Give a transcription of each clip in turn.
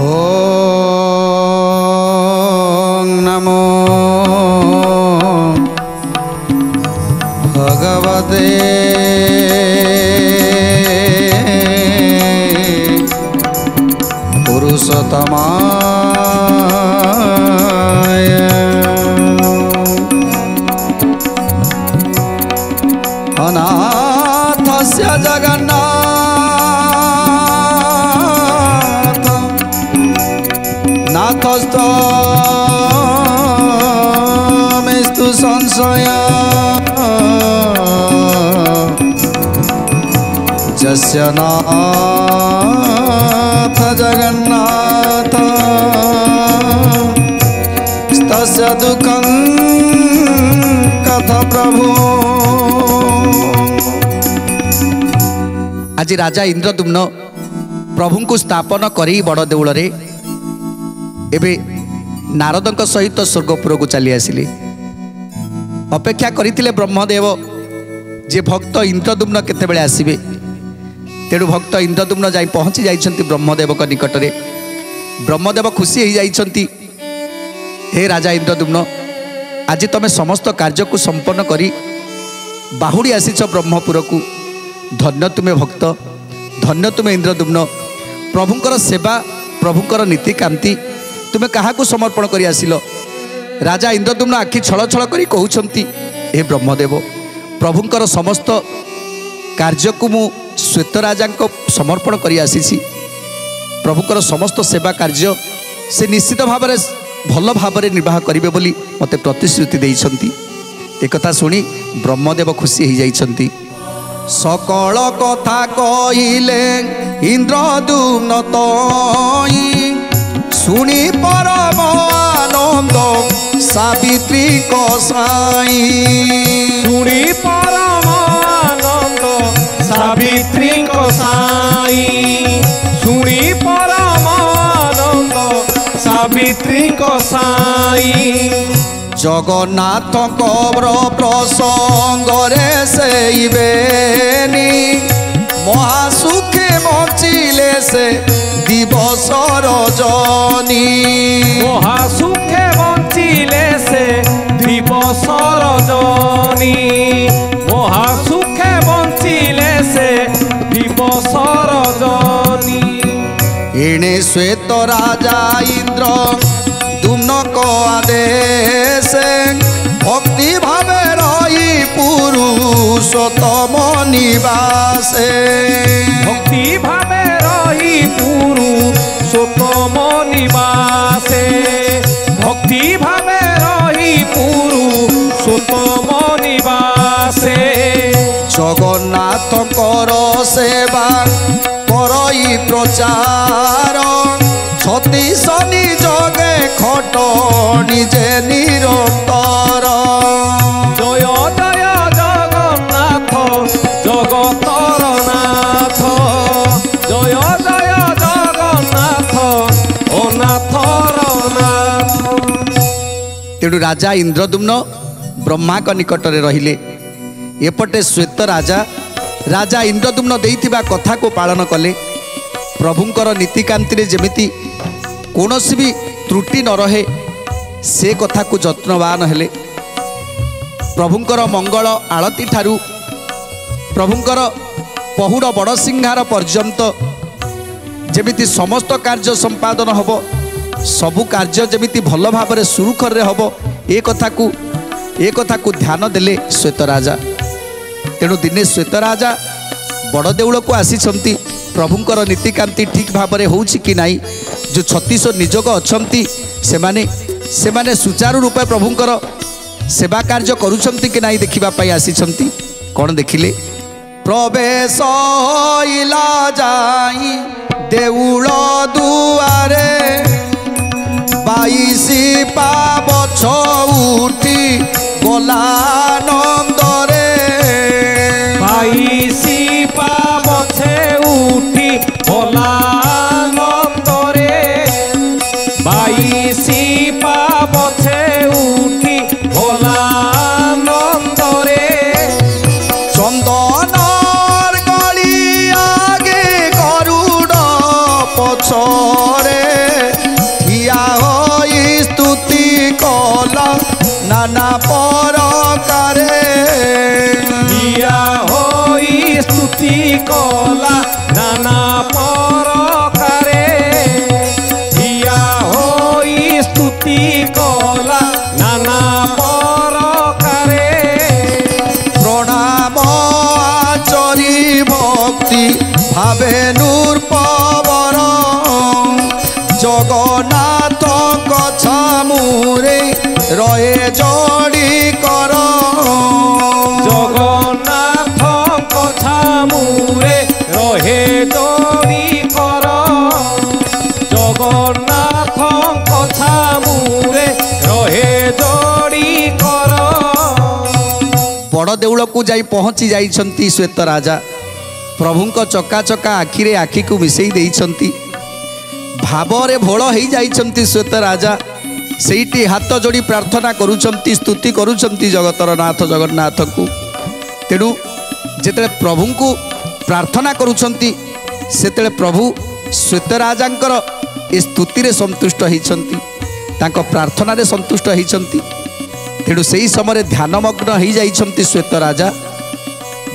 ओम नमो भगवते पुरुषोत्तमाय अनाथस्य जगन्नाथ नाथस्तमेस्तु संशय यस्य नाथ जगन्नाथ तस्य दुःखं कथ प्रभु। आज राजा इंद्रदुम्न प्रभु को स्थापन करी बड़ देउल रे एबे नारदक सहित स्वर्गपुर को चली आसिले। अपेक्षा करथिले ब्रह्मदेव जे भक्त इंद्रदुम्न केते बेले आसीबे। तेणु भक्त इंद्रदुम्न जाई पहुँची जाइछंती ब्रह्मदेव को निकट रे। ब्रह्मदेव खुशी हो जाइछंती, हे राजा इंद्रदुम्न आज तमे समस्त कार्य को संपन्न करी बाहुड़ी आसीछ ब्रह्मपुर को। धन्य तुमे भक्त, धन्य तुमे इंद्रदुम्न। प्रभुंकर सेवा प्रभुंकर नीतिकांति तुमे काहाकू समर्पण करी आसिल। राजा इंद्रदुम्न आखि छल छल करी कहउछंती, हे ब्रह्मदेव प्रभुंकर समस्त कार्य को मु श्वेत राजा को समर्पण करी आसीछि। प्रभुंकर समस्त सेवा कार्य से निश्चित भाव में भल भाव में निर्वाह करिवे बोली मते प्रतिश्रुति देइछंती। एकथा सुनी ब्रह्मदेव खुशी हो जाइछंती। सकल कथा कहिले इंद्रदुम्न तई सुनी परम आनंद सावित्री कसाई। सुनी परम आनंद सावित्री कसाई। सुनी परम आनंद सावित्री कसाई। जगन्नाथ कब्र प्रसंग रे सेइबेनी महासुखे बचिले से दिवस रजनी। महासुखे बचिले से दिवस रजनी। महासुखे बचिले से दिवस रजनी। एणे श्वेत राजा इंद्र दुम्न को आदेश भक्ति भावे रही पुरुषोत्तम निवासे। भक्ति भावे रही पुरुषोत्तम निवासे। भक्ति भावे रही पुरुषोत्तम निवासे। जगन्नाथ कर सेवा करई प्रचार छत्तीस निजगे खट निजे निरंतर। जय जय जगन्नाथ जगतर नाथ। जय जय जगन्नाथ अनाथर नाथ। तेणु राजा इंद्रदुम्न ब्रह्मा का निकट में रहिले। एपटे श्वेत राजा राजा इंद्रदुम्न देइथिबा कथा को पालन कले। प्रभुंकर नीतिकांति रे जेमिति कौनसी भी त्रुटि न रहे से कथा को जत्नवान हेले। प्रभुंकर मंगल आळती ठारू प्रभुंकर पहुड़ बड़ सिंहार पर्यंत जेमिति समस्त कार्य संपादन हब, सबु कार्य जेमिति भल भाव में सुरुखर हब, ए कथा को ध्यान देले श्वेत राजा। तेणु दिने श्वेत राजा बड़ देउल को आसीछंती। प्रभुंकर नीतिकांति ठीक भाव में होउछि कि नाई, जो 36 निजोग अछंती सेमाने सुचारू रूपे प्रभुंकर सेवा कार्य करुछंती कि नाई देखिबा पई आसीछंती। कोन देखिले? प्रवेश होइला जाई देउल दुआरे 22 पाव छउठी गलानंदरे। 22 पाव छउठी गलानंदरे। 22 पाव छउठी गलानंदरे। परकारे हिया होई स्तुति कला नाना परकारे हिया होई स्तुति कला नाना परकारे प्रणाम आचरी भक्ति भावे नूर्पवर जगन्नाथ छामुरे रहे जोड़ी कर जगन्नाथ छामुरे रहे जोड़ी कर जगन्नाथ छामुरे रहे जोड़ी कर बड़ देउल को जाई पहुँची जाइछंती श्वेत राजा प्रभुंक चका चका आखिरे आखि को मिसेई देइछंती भावरे भोल हो जाइछंती श्वेत राजा सेठी हाथ जोड़ी प्रार्थना करुछंती स्तुति करुछंती जगतर नाथ जगन्नाथ को तेणु जेतेले प्रभु को प्रार्थना करुछंती सेतेले प्रभु श्वेत राजांकर ए स्तुति रे संतुष्ट होइछंती तांको प्रार्थना रे संतुष्ट होइछंती तेणु सेही समय ध्यानमग्न हो जाइछंती श्वेत राजा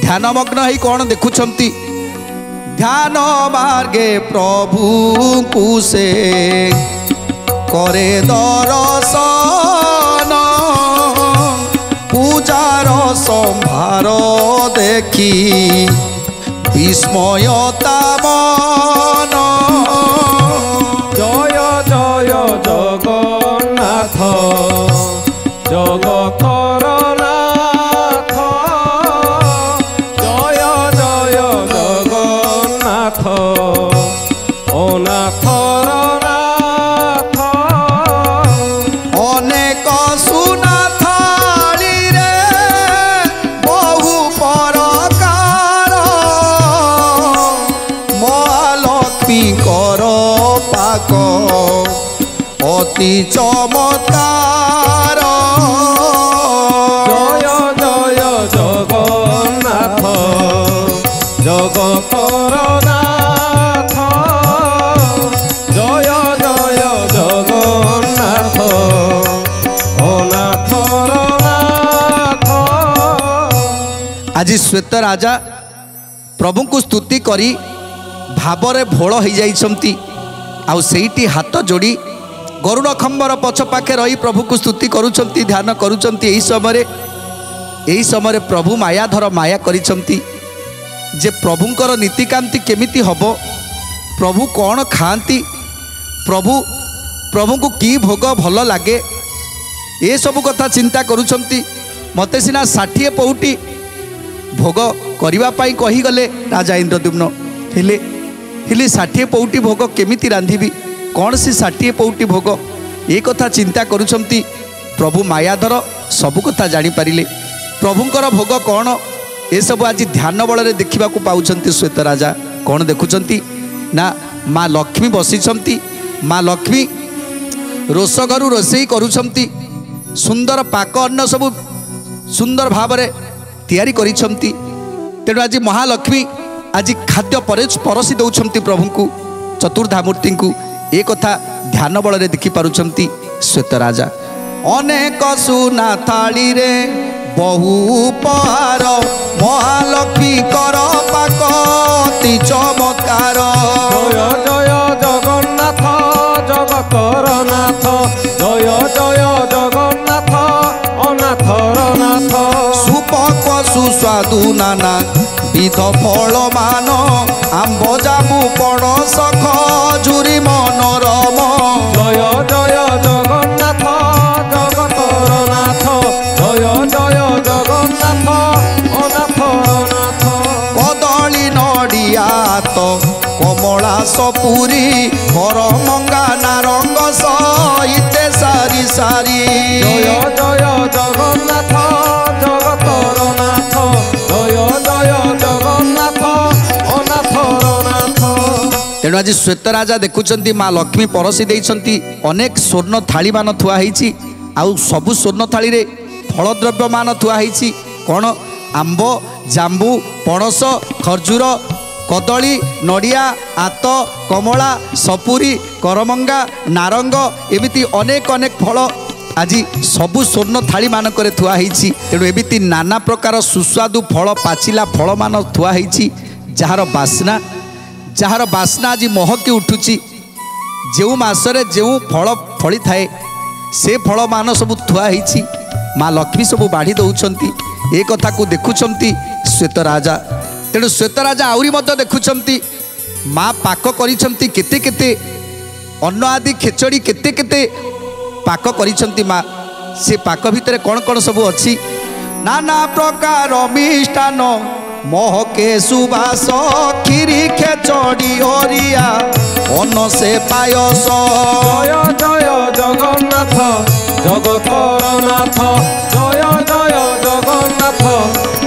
ध्यानमग्न हो कौन देखुछंती ध्यान मार्गे प्रभु को से करे दर्शन पूजार संभार देखी विस्मयता मन जय जय जगन्नाथ जगतर नाथ जय जय जगन्नाथ अनाथर नाथ अनेक सुना थाली रे बहु परकार महालक्ष्मी कर पाक अति चमत्कार जय जय जगन्नाथ जगतर नाथ जय जय जगन्नाथ अनाथर नाथ आज श्वेत राजा प्रभु को स्तुति करी भावरे भोल हो जाइछंती आउ सेठी हाथ जोड़ी गरुड़ खम्बर पछ पाखे रही प्रभु को स्तुति करुछंती ध्यान करुछंती एही समय प्रभु मायाधर माया करिछंती जे प्रभुंकर नीतिकांति केमिति हबो प्रभु कौन खाती प्रभु को की भोग भल लगे ये सब कथा चिंता करुछंती मते सिना 60 पौटी भोग करिवा पाई कही गले राजा इंद्रद्युम्न हेले 60 पौटी भोग केमिति रांधिबी कौन सी 60 पौटी भोग ये कथा चिंता करुछंती प्रभु मायाधर सब कथा जानी पारिले प्रभुंकर भोग कौन ये सब आज ध्यान बल देखा पाउछंती श्वेत राजा कौन देखुछंती ना माँ लक्ष्मी बसिछंती माँ लक्ष्मी रोषघरु रोषेई करुछंती सुंदर पाक अन्न सब सुंदर भाव तैयारी करिछंती तेणु आज महालक्ष्मी आज खाद्य परसी दौछंती प्रभु को चतुर्धामूर्ति को एक कथा ध्यान बल देखि पारुछंती श्वेत राजा अनेक सुना थाली रे बहु उपहार महालक्ष्मी कर पाकति चमत्कार जय जय जगन्नाथ जगतर नाथ जय जय जगन्नाथ अनाथर नाथ सुपक सुस्वादु नाना विध फल मान आंब जाबु पणस खजुरी मनोरम जय जय जगन्नाथ जगतर नाथ जय जय जगन्नाथ अनाथर नाथ कदली नड़िया तो कमला सपुरी करमंगा नारंग सहिते सारी सारी जय जय जगन्नाथ जगतर नाथ जय जय जगन्नाथ अनाथर नाथ तेणु आज श्वेत राजा देखुंत माँ लक्ष्मी परसी देइछंती अनेक स्वर्ण थाली मान थुआ होईछि आउ सबु स्वर्ण थाली रे फल द्रव्य मान थुआ होईछि कौन आंब जांबू पणस खजूर कदली नड़िया आत कमला सपुरी करमंगा नारंग एमिति अनेक अनेक फल आज सबु स्वर्ण थाली मानक थुआ होईछि तेणु एमिति नाना प्रकार सुस्वादु फल पाचिला फल मान थुआ होईछि जार बास्ना आज महकी उठुछि जो मासरे जो फल फली थाए से फल मान सब थुआ होईछि माँ लक्ष्मी सब बाढ़ी दौरान ए कथा को देखुंट श्वेत राजा तेणु श्वेत राजा आउरी मध्य देखुंट माँ पाक करिसेंती केते केते अन्न आदि खेचड़ी केते केते पाक करिसेंती माँ से पाक भितर कौन कौन सब अच्छी नाना प्रकार मिष्टान महके सुबास खीरी खेचड़ी ओरिया अन्न से पायस जय जय जगन्नाथ जगतर नाथ जय जय जगन्नाथ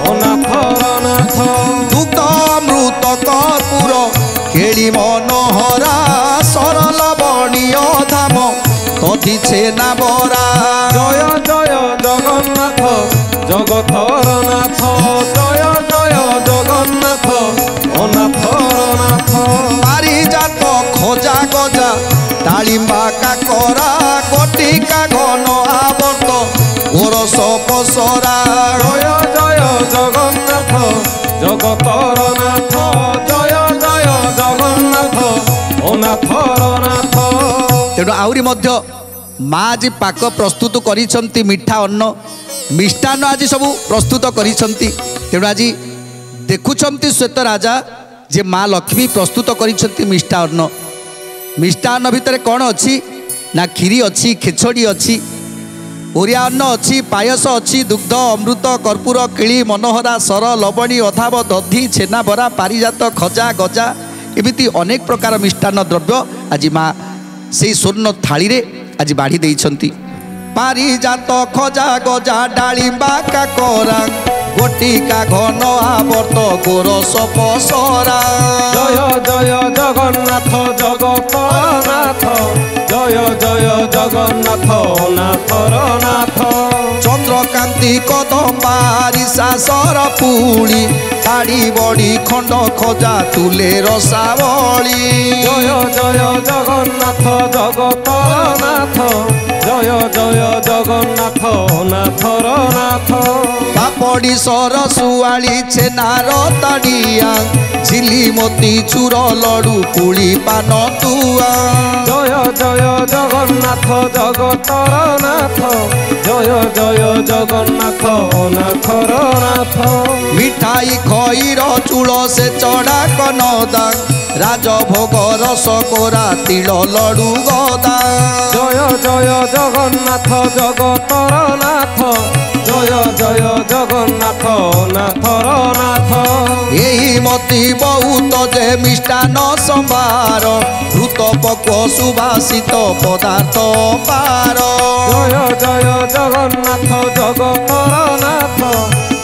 अनाथर नाथ दुग्ध अमृत कर्पूर केली मनोहरा सरल बणीय धाम तथि छेना बरा जय जय जगन्नाथ जगतर नाथ जय जय जगन्नाथ अनाथर नाथ पारिजात खजा गजा डालिम्बा काकरा गटिका घन आवर्त गोरस पसरा जय जय जगन्नाथ जगतर नाथ जय जय जगन्नाथ अनाथर नाथ तेणु आउरी मध्य माँ आज पाक प्रस्तुत करिसेंती मिठा अन्न मिष्टान आज सब प्रस्तुत करिसेंती तेणु आज देखुंट श्वेत राजा जे माँ लक्ष्मी प्रस्तुत करिसेंती मिष्टान्न भितर कौन अच्छी ना खीरी अच्छी खेचड़ी अच्छी ओरिया अन्न अच्छी पायस अच्छी दुग्ध अमृत कर्पूर किली मनोहरा सर लवणी अधाव दधी छेना बरा पारिजात खजा गजा एमिति अनेक प्रकार मिष्टान्न द्रव्य आज माँ से स्वर्ण थाली रे आज बाढ़ी देइछंती पारिजात खजा गजा डालिम्बा काकरा गटिका घन आवर्त गोरस पसरा जय जय जगन्नाथ जगतर नाथ जय जय जगन्नाथ अनाथर नाथ चंद्रकांति कदम्बारिसा सर पुणी ताड़ी बड़ी खंड खजा तुले रसावली जय जय जगन्नाथ जगतर नाथ जय जय जगन्नाथ अनाथर नाथ पापड़ी सर सुआली छेनार ताड़िया झिली मोती चूर लडू पुली पान तुआ जय जय जगन्नाथ जगतर नाथ जय जय जगन्नाथ अनाथर नाथ मिठाई खईर चूल से चढ़ा कनदा राजभोग रसगोरा तिल लडू गदा जय जय जगन्नाथ जगतर नाथ जय जय जगन्नाथ अनाथर नाथ यही मती बहुत जे मिष्टान संभार भूत पक्व सुभाषित पदार्थ पार जय जय जगन्नाथ जगतर नाथ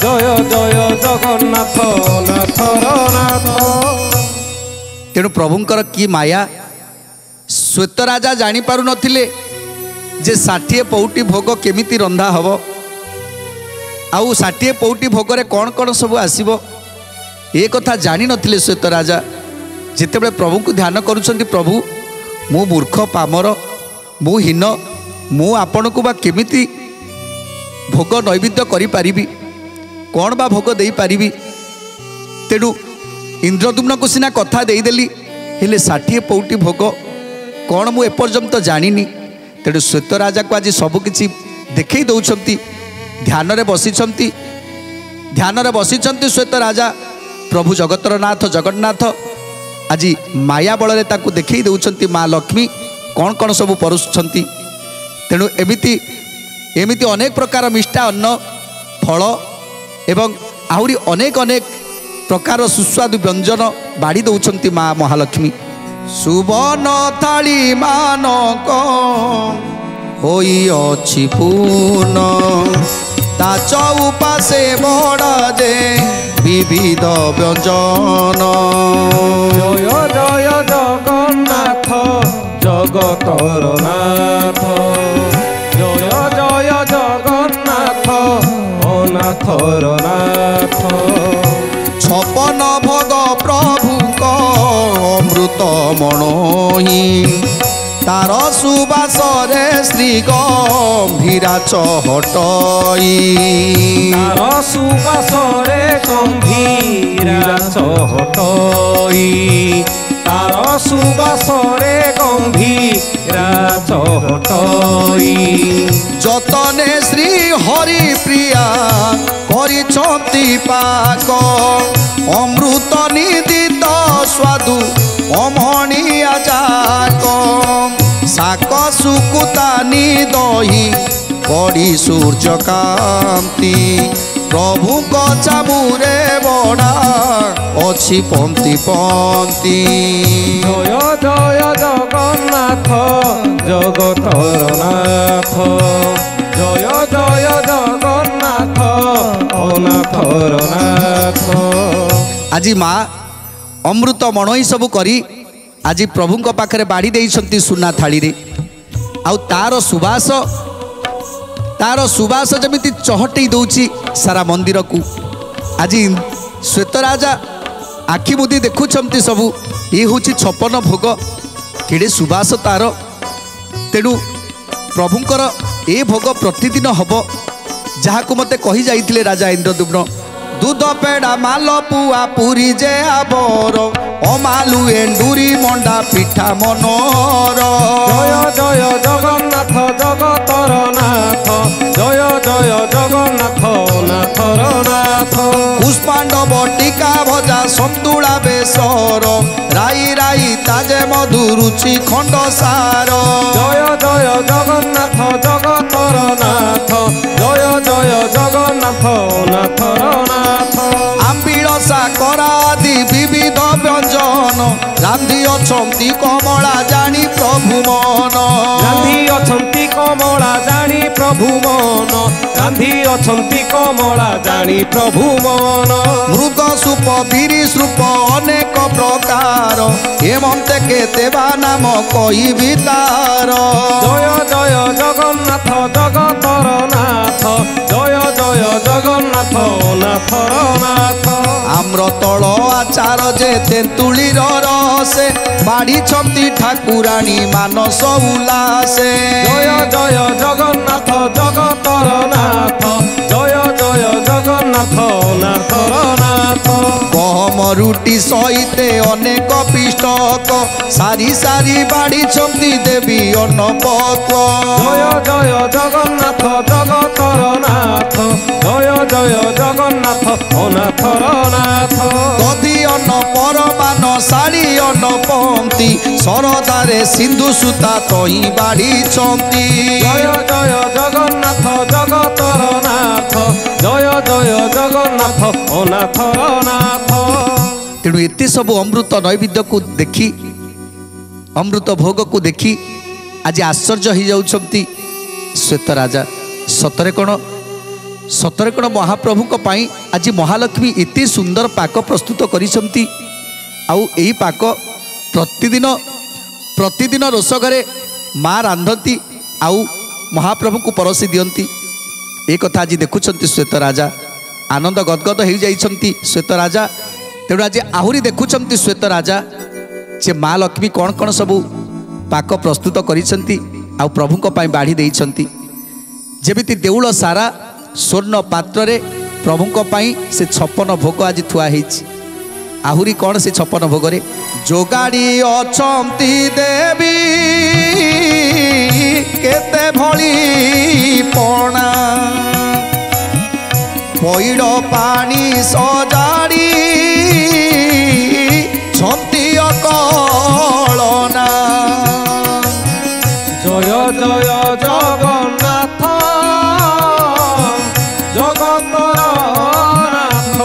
जय जय जगन्नाथ अनाथर नाथ तेणु प्रभुंकर की माया श्वेत राजा जानी पारु नथिले जे 60 पौटी भोग केमिति रंधा हबो आउ 60 पौटी भोगरे कौन कौन सब आसीबो ए कथा जानी नथिले श्वेत राजा जितेबले प्रभु को ध्यान करुछंती प्रभु मु मूर्ख पामर मु हीन मु आपण को बा केमिति भोग नैवेद्य करि पारिबी कौन बा भोग देई पारिबी तेणु इंद्रदुम्न को सिना कथा देदेली हेले 60 पौटी भोग कौन मु एपर्यंत जानिनी तेणु श्वेत राजा को आज सबकि देखई दौरान ध्यान रे बसिछंती श्वेत राजा प्रभु जगतर नाथ जगन्नाथ आज माया बल रे ताकू देखई दौरान माँ लक्ष्मी कौन कौन सब परोसुछंती तेणु एमिति एमिति अनेक प्रकार मिष्टा अन्न फल एवं आहुरी अनेक अनेक प्रकार सुस्वादु व्यंजन बाड़ी दौरान माँ महालक्ष्मी सुबर्ण थाली मानक होई अछि पूर्ण ता चौपाशे बड़ा जे विविध व्यंजन जय जय जगन्नाथ जगतर नाथ जय जय जगन्नाथ अनाथर नाथ 56 भोग प्रभु को अमृत मणोही तार सुबासरे श्री गंभीरा चहटई तार सुबासरे गंभीरा चहटई तार सुबासरे गंभीरा चहटई जतने श्री हरि प्रिया करिछंती पाक अमृत निदित स्वादु अमणिया जाक शाक सुकुतानी दही कड़ी सूर्यकांति प्रभु को चामुरे बड़ा अच्छी पंक्ति पंक्ति जय जय जगन्नाथ जगतर नाथ जय जय जगन्नाथ अनाथर नाथ। आज माँ अमृत मणई सब करी आज प्रभु पाखरे बाड़ी देइछंती सुना थाली रे आउ तार सुबास जमिति चहटई दउची सारा मंदिर को आज श्वेत राजा आखि मुदी देखुछंती सबु ये होची 56 भोग केड़े सुबास तार तेणु प्रभुंकर ए भोग प्रतिदिन हब जहाँ को मते कही जाइथिले राजा इंद्रदुम्न दूध पेड़ा माल पुआ पुरी जे आबर अमालु एंडुरी मंडा पिठा मनोर जय जय जगन्नाथ जगतर नाथ जय जय जगन्नाथ नाथर नाथ पुष्पांडव टीका भजा सन्तुला बेसर राई राई ताजे मधु रुचि खंड सार जय जय जगन्नाथ जगतर नाथ जय जय जगन्नाथ नाथर नाथ आंबिल साकरादि विविध व्यंजन रांधि अछंती कमला जानी प्रभु मन रांधि अछंती कमला जानी प्रभु मन रांधि अछंती कमला जानी प्रभु मन मृग सूप बिरी सूप अनेक प्रकार हेमंते केते बा नाम कहिबि तार जय जय जगन्नाथ जगतर नाथ जय जय जगन्नाथ नाथर नाथ आम्रतल आचार जे तेंतुलीर रसे बाड़ी छंती ठाकुराणी मानस उल्लासे जय जय जगन्नाथ जगतर नाथ जय जय जगन्नाथ नाथर नाथ गहम रुटी सहिते अनेक पिष्टक सारी सारी बाड़ी छंती देवी अन्नपक्व जय जय जगन्नाथ जगतर नाथ जय जय जगन्नाथ अनाथर नाथ दधि अन्न परमान साड़ी अन्न पंक्ति सरदारे सिंधु सुता तही बाड़ी छंती जय जय जगन्नाथ जगतर नाथ जय जय जगन्नाथ अनाथर नाथ। तेणु एते सब अमृत नैवेद्य को देखी अमृत भोग को देखी आज आश्चर्य हो जाउछंती श्वेत राजा सतरे कण महाप्रभु को पाई आज महालक्ष्मी एते सुंदर पाक प्रस्तुत करिसंती आउ एही पाक प्रतिदिन रोष घरे माँ रांधती आउ महाप्रभु को परसी दियंती ए कथा आज देखुछंती श्वेत राजा आनंद गदगद हो जाइछंती श्वेत राजा तेणु आज आहुरी देखुछंती श्वेत राजा जे माँ लक्ष्मी कौन कौन सबू पाक प्रस्तुत करिसंती आउ प्रभु को पाई बाढ़ी देइछंती जेमिति देउल सारा स्वर्ण पात्र रे प्रभु को पाई से 56 भोग आज थुआ हेछि आहुरी कौन से 56 भोग रे जोगाड़ी अछंती देवी केते भली पणा पैड़ पानी सजाड़ी छंती अकलना जय जय जगन्नाथ जगतर नाथ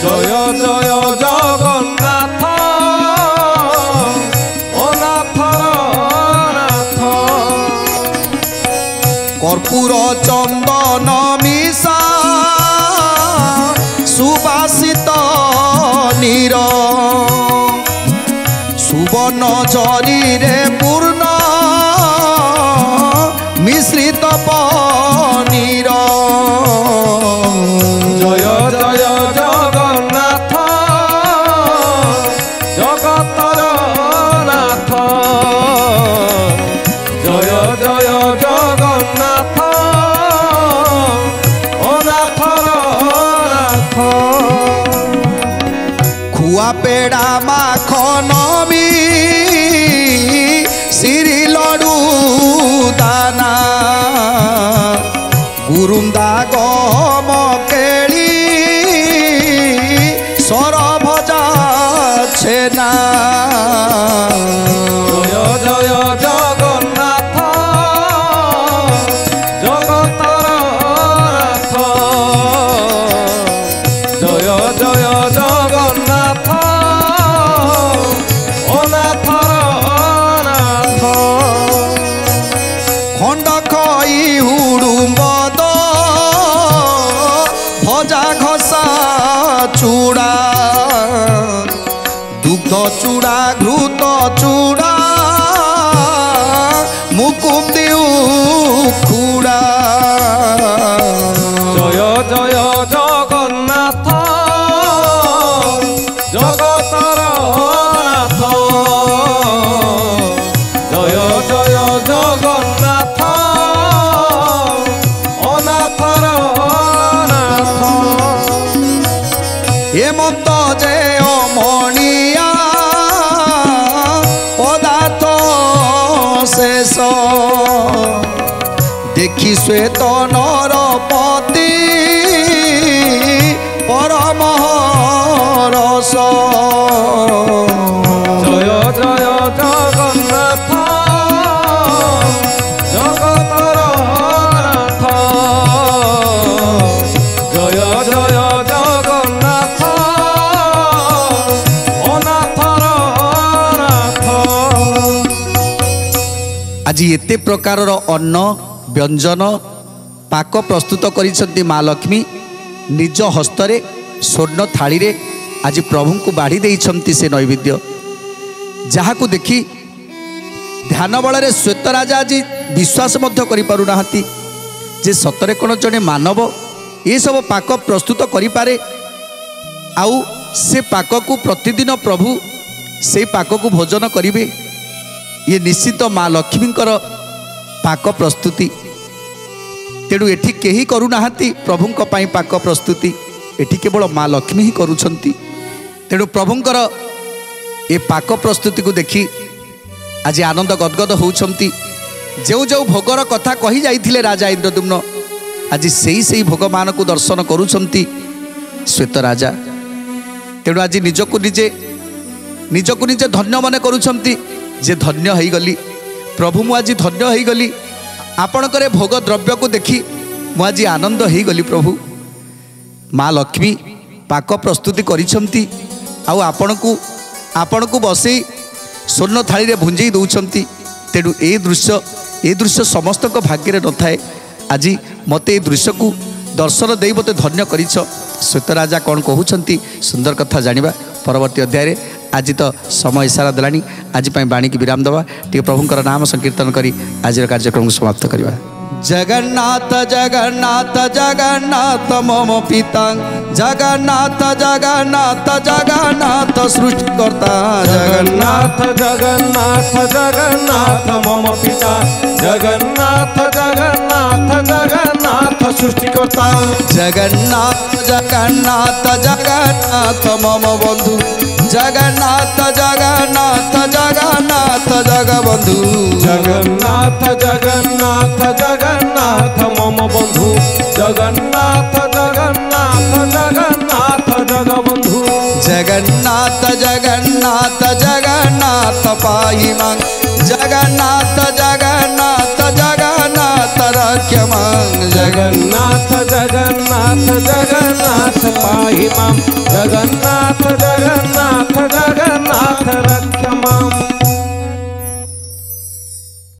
जय जय जगन्नाथ अनाथर नाथ कर्पूर चंदन मिशा सुबासित नीर सुवर्ण जरी रे पूर्ण मिश्रित पनीर जय जय जगन्नाथ जगतर नाथ पेड़ा माखन भी सिरी लडू दाना गुरुंदा गम केली सर भजा छेना जय जय जगन्नाथ जगतर नाथ जय जय जगन्नाथ अनाथर नाथ खंड खई हुडुम्बद भजा घसा चूड़ा दुग्ध चूड़ा घृत चूड़ा मुकुंदी खुड़ा जय जय जगन्नाथ जगतर नाथ जय जय जगन्नाथ अनाथर नाथ हेमंत जे अमणिया पदार्थ शेष देखी श्वेत नरपति परमहरस जय जय जगन्नाथ जगतर नाथ जय जय जगन्नाथ अनाथर नाथ आज एते प्रकार अन्न व्यंजन पाक प्रस्तुत करिसंती माँ लक्ष्मी निज हस्तरे स्वर्ण थाली रे आज प्रभु को बाढ़ी देइछंती से नैवेद्य जहाकू देखी ध्यान बल श्वेत राजा आज विश्वास मध्य करि पारु नाहंती जे सतरे कोन जने मानव ये सब पाक प्रस्तुत करि पारे आउ से पाक को प्रतिदिन प्रभु से पाक को भोजन करिवे ये निश्चित माँ लक्ष्मींकर पाक प्रस्तुति तेणु एठी केही करू नाहंती प्रभुंक पाई पाक प्रस्तुति एठी केवल माँ लक्ष्मी ही करूछंती तेणु प्रभुंकर ए पाक प्रस्तुति को देखी आज आनंद गदगद होउछंती जो जो भोगर कथा कही जाइथिले राजा इंद्रद्युम्न आज सेही भोग मान को दर्शन करूछंती श्वेत राजा तेणु आज निजको निजे धन्य मन करूछंती जे धन्य होई गली प्रभु मु आज धन्य होई गली आपणकर भोग द्रव्य को देखी मु आज आनंद होई गली प्रभु माँ लक्ष्मी पाक प्रस्तुति करिछंती आउ आपण को बसई स्वर्ण थाली रे भुंजई दउछंती तेणु ए दृश्य समस्त भाग्य रे न थाए आज मते ए दृश्य को दर्शन देई मते धन्य करिछ श्वेत राजा कौन कहउछंती सुंदर कथा जानिबा परवर्ती अध्याय रे आज तो समय इशारा देलानी आज बाणी की विराम दवा टे प्रभुंकर नाम संकीर्तन करी आज कार्यक्रम को समाप्त करवा जगन्नाथ जगन्नाथ जगन्नाथ मम पिता जगन्नाथ जगन्नाथ जगन्नाथ सृष्टिकर्ता जगन्नाथ जगन्नाथ जगन्नाथ मम पिता जगन्नाथ जगन्नाथ जगन्नाथ सृष्टिकर्ता जगन्नाथ जगन्नाथ जगन्नाथ मम बंधु जगन्नाथ जगन्नाथ जगन्नाथ जगबंधु जगन्नाथ जगन्नाथ जगन्नाथ मम बंधु जगन्नाथ जगन्नाथ जगन्नाथ जगबंधु जगन्नाथ जगन्नाथ जगन्नाथ पाहि मां जगन्नाथ जगन्नाथ जगन्नाथ रक्ष मां जगन्नाथ जगन्नाथ जगन्नाथ पाहि मां जगन्नाथ जगन्नाथ जगन्नाथ